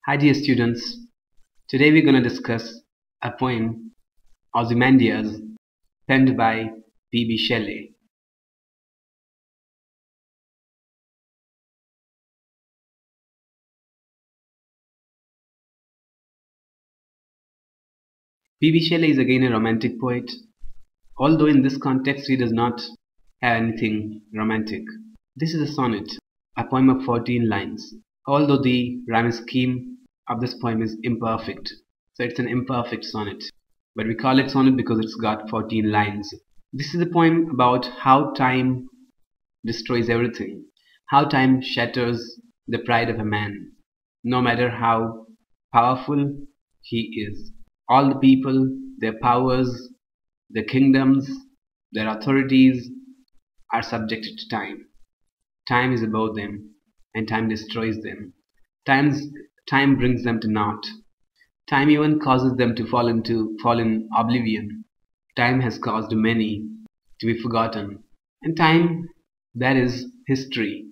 Hi dear students, today we're going to discuss a poem, Ozymandias, penned by P.B. Shelley. P.B. Shelley is again a romantic poet, although in this context he does not have anything romantic. This is a sonnet, a poem of 14 lines, although the rhyme scheme of this poem is imperfect. So it's an imperfect sonnet, but we call it sonnet because it's got 14 lines. This is a poem about how time destroys everything, how time shatters the pride of a man, no matter how powerful he is. All the people, their powers, their kingdoms, their authorities are subjected to time. Time is above them, and time destroys them. Time's, Time brings them to naught. Time even causes them to fall in oblivion. Time has caused many to be forgotten, and time, that is history,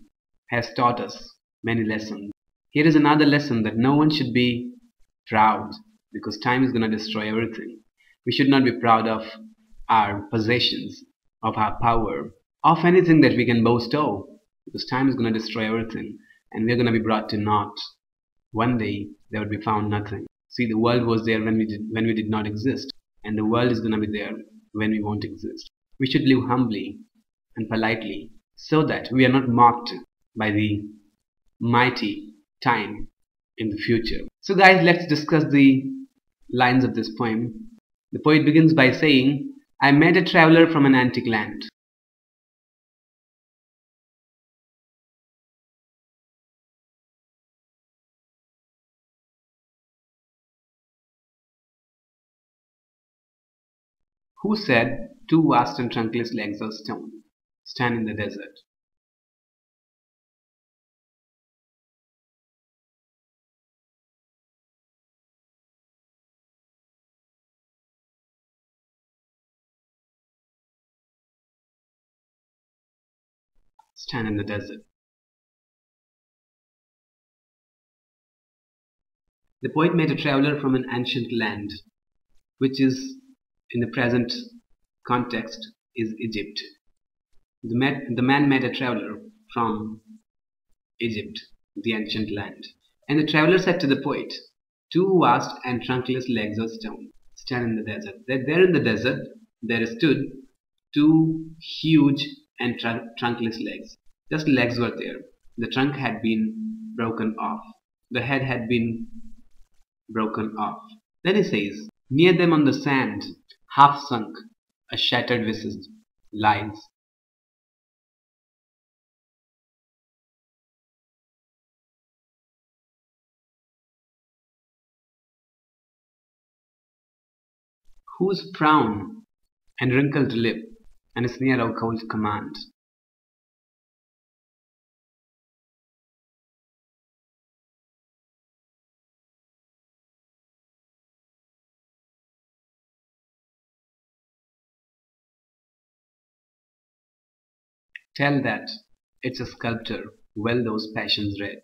has taught us many lessons. Here is another lesson that no one should be proud because time is going to destroy everything. We should not be proud of our possessions, of our power, of anything that we can boast of because time is going to destroy everything and we're going to be brought to naught. One day there will be found nothing. See, the world was there when we did not exist, and the world is going to be there when we won't exist. We should live humbly and politely so that we are not mocked by the mighty time in the future. So guys, let's discuss the lines of this poem. The poet begins by saying, I met a traveler from an antique land. Who said, two vast and trunkless legs of stone stand in the desert. Stand in the desert. The poet met a traveler from an ancient land, which is, in the present context, is Egypt. The man met a traveler from Egypt, the ancient land. And the traveler said to the poet, two vast and trunkless legs of stone stand in the desert. There in the desert, there stood two huge and trunkless legs. Just legs were there. The trunk had been broken off. The head had been broken off. Then he says, near them on the sand, half sunk, a shattered visage lies. Whose frown and wrinkled lip and a sneer of cold command. Tell that it's a sculptor well those passions read.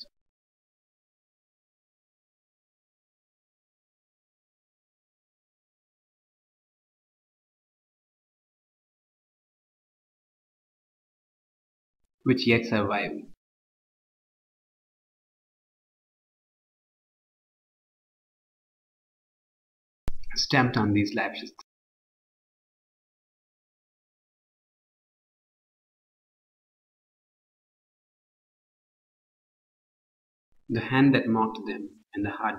Which yet survive. Stamped on these lashes. The hand that mocked them and the heart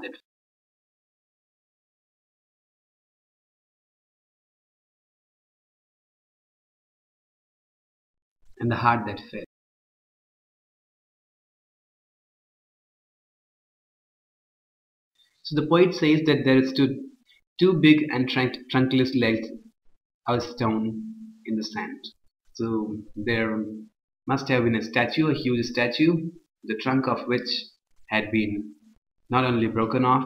that fed. So the poet says that there stood two big and trunkless legs of stone in the sand. So there must have been a statue, a huge statue, the trunk of which had been not only broken off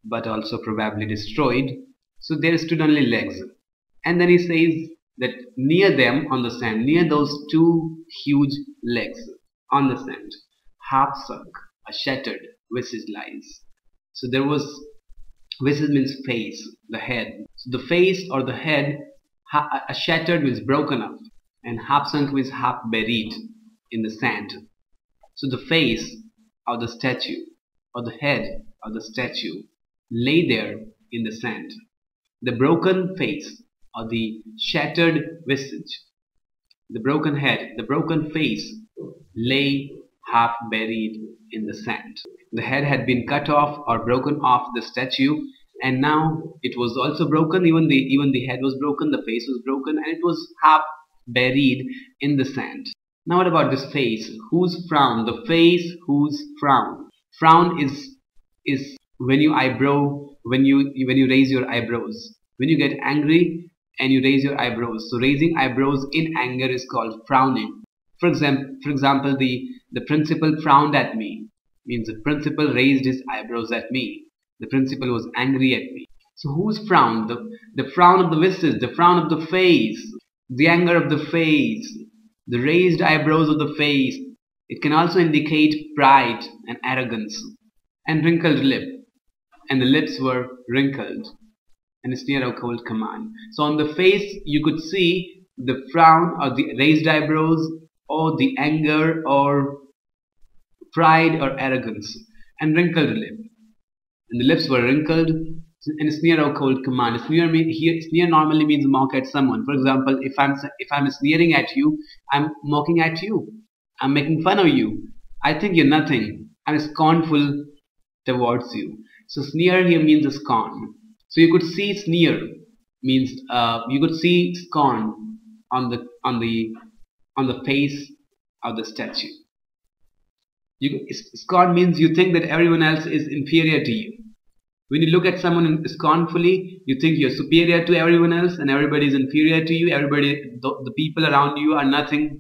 but also probably destroyed. So there stood only legs. And then he says that near them on the sand, near those two huge legs on the sand, half sunk, a shattered visage lies. So there was, visage means face, the head. So the face or the head, shattered means broken up, and half sunk means half buried in the sand. So the face of the statue or the head of the statue lay there in the sand. The broken face or the shattered visage, the broken head, the broken face lay half buried in the sand. The head had been cut off or broken off the statue, and now it was also broken. Even the head was broken, the face was broken, and it was half buried in the sand. Now what about this face? Whose frown? The face whose frown? Frown is when you raise your eyebrows. When you get angry and you raise your eyebrows. So raising eyebrows in anger is called frowning. For example, the principal frowned at me means the principal raised his eyebrows at me. The principal was angry at me. So whose frown? The frown of the visage, the frown of the face, the anger of the face, the raised eyebrows of the face. It can also indicate pride and arrogance. And wrinkled lip, and the lips were wrinkled. And a sneer or cold command. So on the face you could see the frown or the raised eyebrows or the anger or pride or arrogance, and wrinkled lip. And the lips were wrinkled, and a sneer or cold command. Sneer normally means mock at someone. For example, if I'm sneering at you, I'm mocking at you. I'm making fun of you. I think you're nothing. I'm scornful towards you. So sneer here means a scorn. So you could see sneer means you could see scorn on the face of the statue. Scorn means you think that everyone else is inferior to you. When you look at someone scornfully, you think you're superior to everyone else and everybody is inferior to you. The people around you are nothing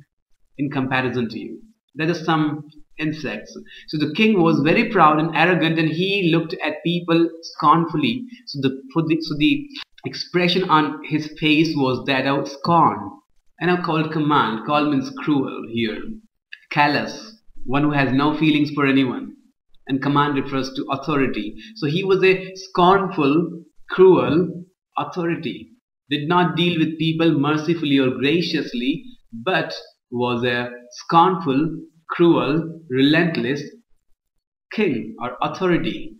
in comparison to you. That is some insects. So the king was very proud and arrogant, and he looked at people scornfully. So the expression on his face was that of scorn. And now called command. Call means cruel here. Callous, one who has no feelings for anyone. And command refers to authority. So he was a scornful, cruel authority. Did not deal with people mercifully or graciously, but was a scornful, cruel, relentless king or authority.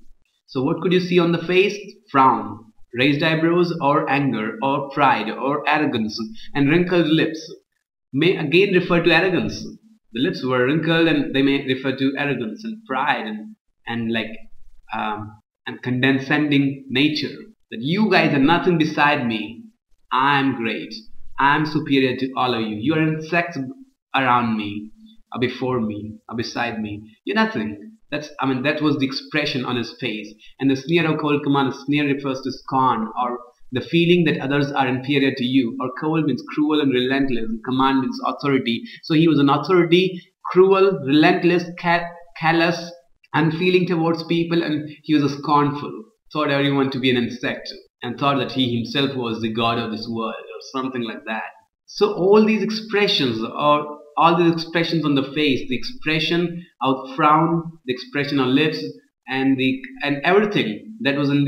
So what could you see on the face? Frown, raised eyebrows or anger or pride or arrogance, and wrinkled lips may again refer to arrogance. The lips were wrinkled and they may refer to arrogance and pride and condescending nature. That you guys are nothing beside me. I am great. I am superior to all of you. You are insects around me, or before me, or beside me. You're nothing. That was the expression on his face. And the sneer or cold command, sneer refers to scorn or the feeling that others are inferior to you. Or cold means cruel and relentless. And command means authority. So he was an authority, cruel, relentless, callous, unfeeling towards people, and he was a scornful. Thought everyone to be an insect, and thought that he himself was the god of this world, or something like that. So all these expressions, or all these expressions on the face, the expression of frown, the expression on lips, and everything that was in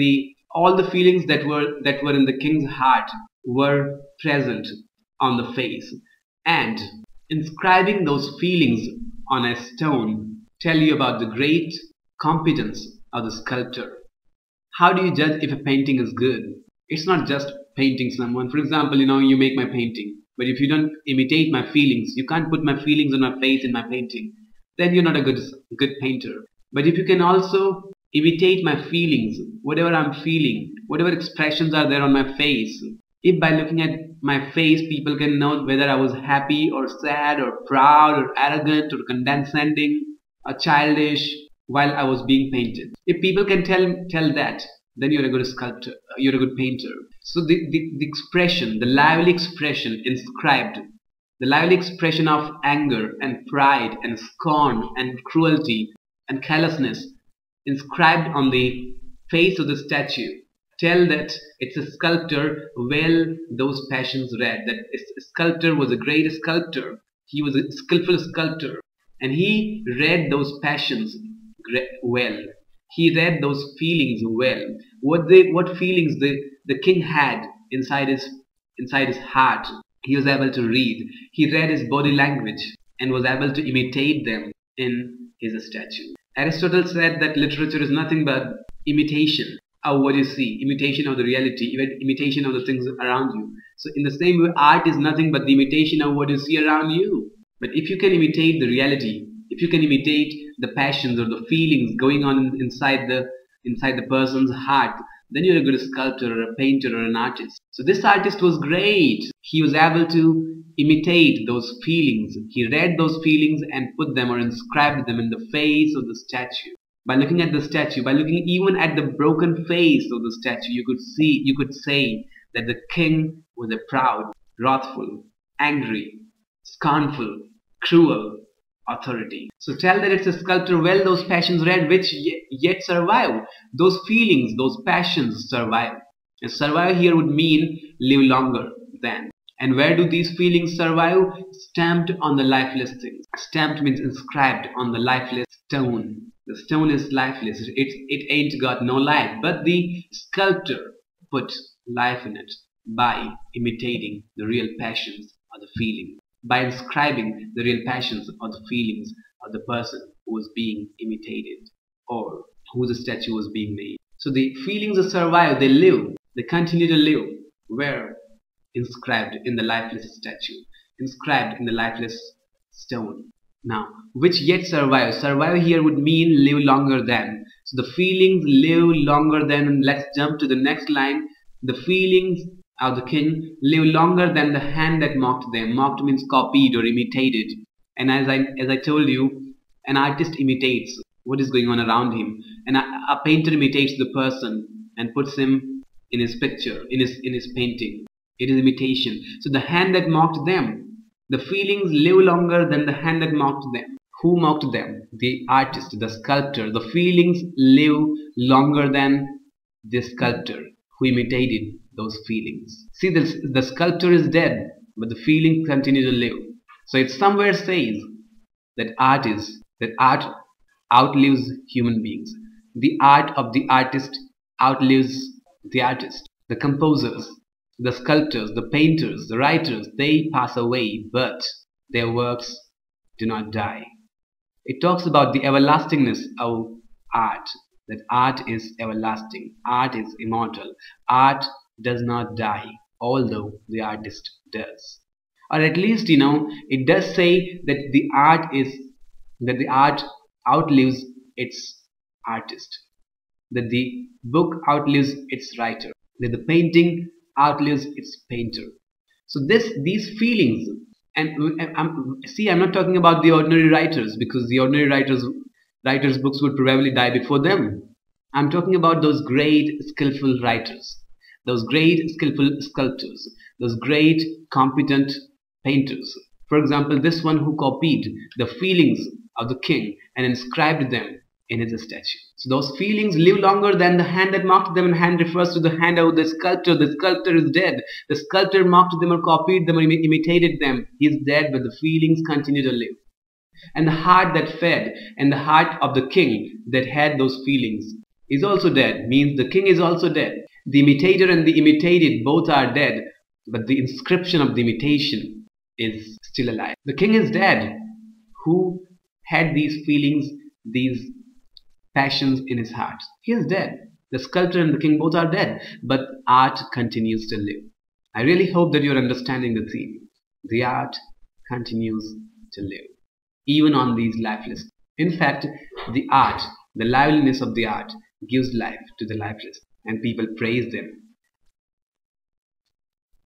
all the feelings that were in the king's heart were present on the face. And inscribing those feelings on a stone tell you about the great competence of the sculptor. How do you judge if a painting is good? It's not just painting someone. For example, you make my painting, but if you don't imitate my feelings, you can't put my feelings on my face in my painting, then you're not a good painter. But if you can also imitate my feelings, whatever I'm feeling, whatever expressions are there on my face, if by looking at my face people can know whether I was happy or sad or proud or arrogant or condescending or childish while I was being painted. If people can tell that, then you're a good sculptor, you're a good painter. So the expression, the lively expression inscribed, the lively expression of anger and pride and scorn and cruelty and callousness inscribed on the face of the statue tell that it's a sculptor well those passions read. That a sculptor was a great sculptor. He was a skillful sculptor, and he read those passions well. He read those feelings well. What feelings the king had inside his heart. He was able to read. He read his body language and was able to imitate them in his statue. Aristotle said that literature is nothing but imitation of what you see, imitation of the reality, even imitation of the things around you. So in the same way, art is nothing but the imitation of what you see around you. But if you can imitate the reality, if you can imitate the passions or the feelings going on inside the person's heart, then you're a good sculptor or a painter or an artist. So this artist was great. He was able to imitate those feelings. He read those feelings and put them or inscribed them in the face of the statue. By looking at the statue, by looking even at the broken face of the statue, you could say that the king was a proud, wrathful, angry, scornful, cruel authority. So tell that it's a sculptor, well, those passions read which yet survive. Those feelings, those passions survive. And survive here would mean live longer than. And where do these feelings survive? Stamped on the lifeless things. Stamped means inscribed on the lifeless stone. The stone is lifeless. It ain't got no life. But the sculptor put life in it by imitating the real passions or the feelings, by inscribing the real passions or the feelings of the person who was being imitated or whose statue was being made. So the feelings survive, they live, they continue to live. Where? Inscribed in the lifeless statue, inscribed in the lifeless stone. Now, which yet survive. Survive here would mean live longer than. So the feelings live longer than. Let's jump to the next line. The feelings of the king live longer than the hand that mocked them. Mocked means copied or imitated. And as I told you, an artist imitates what is going on around him. And a painter imitates the person and puts him in his picture, in his painting. It is imitation. So the hand that mocked them, the feelings live longer than the hand that mocked them. Who mocked them? The artist, the sculptor. The feelings live longer than the sculptor who imitated those feelings. See, the sculptor is dead, but the feelings continue to live. So it somewhere says that art outlives human beings. The art of the artist outlives the artist. The composers, the sculptors, the painters, the writers, they pass away, but their works do not die. It talks about the everlastingness of art, that art is everlasting, art is immortal, art does not die, although the artist does. Or at least, it does say that the art outlives its artist, that the book outlives its writer, that the painting outlives its painter. So these feelings, and I'm not talking about the ordinary writers, because the ordinary writers' books would probably die before them. I'm talking about those great skillful writers, those great skillful sculptors, those great competent painters. For example, this one who copied the feelings of the king and inscribed them in his statue. So those feelings live longer than the hand that mocked them, and hand refers to the hand of the sculptor. The sculptor is dead. The sculptor mocked them or copied them or imitated them. He is dead, but the feelings continue to live. And the heart that fed, and the heart of the king that had those feelings is also dead, means the king is also dead. The imitator and the imitated both are dead, but the inscription of the imitation is still alive. The king is dead, who had these feelings, these passions in his heart. He is dead. The sculptor and the king both are dead, but art continues to live. I really hope that you're understanding the theme. The art continues to live, even on these lifeless. In fact, the art, the liveliness of the art gives life to the lifeless, and people praise them